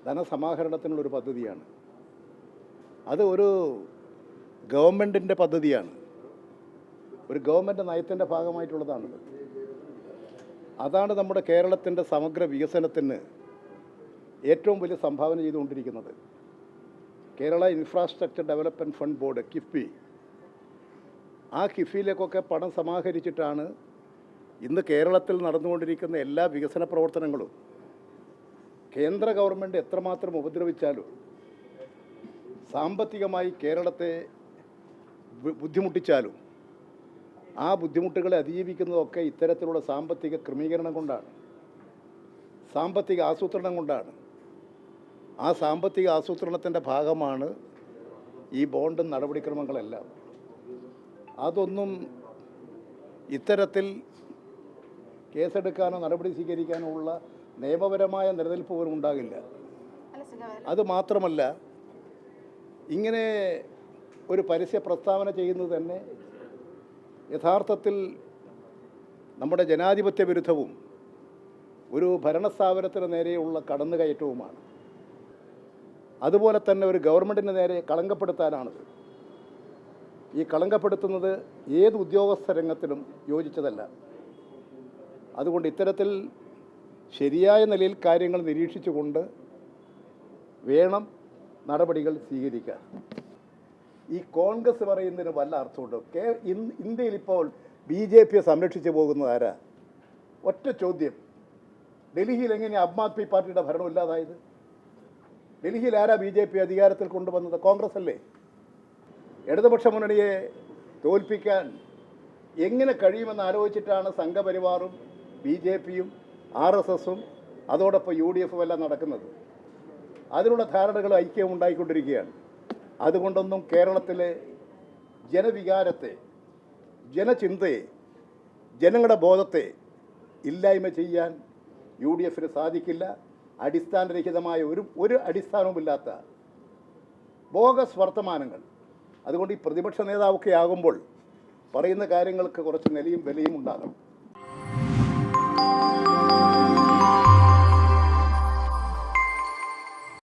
ധനസമാഹരണത്തിനുള്ളൊരു പദ്ധതിയാണ്. അത് ഒരു ഗവൺമെൻറ്റിൻ്റെ പദ്ധതിയാണ്, ഒരു ഗവൺമെൻറ് നയത്തിൻ്റെ ഭാഗമായിട്ടുള്ളതാണത്. അതാണ് നമ്മുടെ കേരളത്തിൻ്റെ സമഗ്ര വികസനത്തിന് ഏറ്റവും വലിയ സംഭാവന ചെയ്തുകൊണ്ടിരിക്കുന്നത്. Kerala infrastructure development fund board, KIIFB, ആ കിഫ്ബിയിലേക്കൊക്കെ പണം സമാഹരിച്ചിട്ടാണ് ഇന്ന് കേരളത്തിൽ നടന്നുകൊണ്ടിരിക്കുന്ന എല്ലാ വികസന പ്രവർത്തനങ്ങളും. കേന്ദ്ര ഗവൺമെൻറ് എത്രമാത്രം ഉപദ്രവിച്ചാലും സാമ്പത്തികമായി കേരളത്തെ ബുദ്ധിമുട്ടിച്ചാലും ആ ബുദ്ധിമുട്ടുകളെ അതിജീവിക്കുന്നതൊക്കെ ഇത്തരത്തിലുള്ള സാമ്പത്തിക ക്രമീകരണം കൊണ്ടാണ്, സാമ്പത്തിക ആസൂത്രണം കൊണ്ടാണ്. ആ സാമ്പത്തിക ആസൂത്രണത്തിൻ്റെ ഭാഗമാണ് ഈ ബോണ്ടും നടപടിക്രമങ്ങളെല്ലാം. അതൊന്നും ഇത്തരത്തിൽ കേസെടുക്കാനോ നടപടി സ്വീകരിക്കാനോ ഉള്ള നിയമപരമായ നിലനിൽപ്പ് പോലും ഉണ്ടാകില്ല. അതുമാത്രമല്ല, ഇങ്ങനെ ഒരു പരസ്യ പ്രസ്താവന ചെയ്യുന്നത് തന്നെ യഥാർത്ഥത്തിൽ നമ്മുടെ ജനാധിപത്യ വിരുദ്ധവും ഒരു ഭരണസ്ഥാപനത്തിന് നേരെയുള്ള കടന്നുകയറ്റവുമാണ്. അതുപോലെ തന്നെ ഒരു ഗവൺമെൻറ്റിന് നേരെ കളങ്കപ്പെടുത്താനാണത്. ഈ കളങ്കപ്പെടുത്തുന്നത് ഏത് ഉദ്യോഗസ്ഥ രംഗത്തിലും യോജിച്ചതല്ല. അതുകൊണ്ട് ഇത്തരത്തിൽ ശരിയായ നിലയിൽ കാര്യങ്ങൾ നിരീക്ഷിച്ചുകൊണ്ട് വേണം നടപടികൾ സ്വീകരിക്കാൻ. ഈ കോൺഗ്രസ് പറയുന്നതിന് വല്ല അർത്ഥമുണ്ടോ? ഇന്ത്യയിൽ ഇപ്പോൾ BJP സംരക്ഷിച്ചു പോകുന്നത് ആരാ? ഒറ്റ ചോദ്യം, ഡൽഹിയിൽ എങ്ങനെയാണ് ആം ആദ്മി പാർട്ടിയുടെ ഭരണം ഇല്ലാതായത്? ഡൽഹിയിൽ ആരാ BJP അധികാരത്തിൽ കൊണ്ടുവന്നത്? കോൺഗ്രസ് അല്ലേ? ഇടതുപക്ഷ മുന്നണിയെ തോൽപ്പിക്കാൻ എങ്ങനെ കഴിയുമെന്ന് ആലോചിച്ചിട്ടാണ് സംഘപരിവാറും BJPയും RSSും അതോടൊപ്പം UDFും എല്ലാം നടക്കുന്നത്. അതിനുള്ള ധാരണകളും ഐക്യവും ഉണ്ടായിക്കൊണ്ടിരിക്കുകയാണ്. അതുകൊണ്ടൊന്നും കേരളത്തിലെ ജനവികാരത്തെ, ജനചിന്തയെ, ജനങ്ങളുടെ ബോധത്തെ ഇല്ലായ്മ ചെയ്യാൻ UDFന് സാധിക്കില്ല. അടിസ്ഥാനരഹിതമായ ഒരു അടിസ്ഥാനവുമില്ലാത്ത ബോഗസ് വർത്തമാനങ്ങൾ. അതുകൊണ്ട് ഈ പ്രതിപക്ഷ നേതാവൊക്കെ ആകുമ്പോൾ പറയുന്ന കാര്യങ്ങൾക്ക് കുറച്ച് നിലയും വിലയും ഉണ്ടാകണം.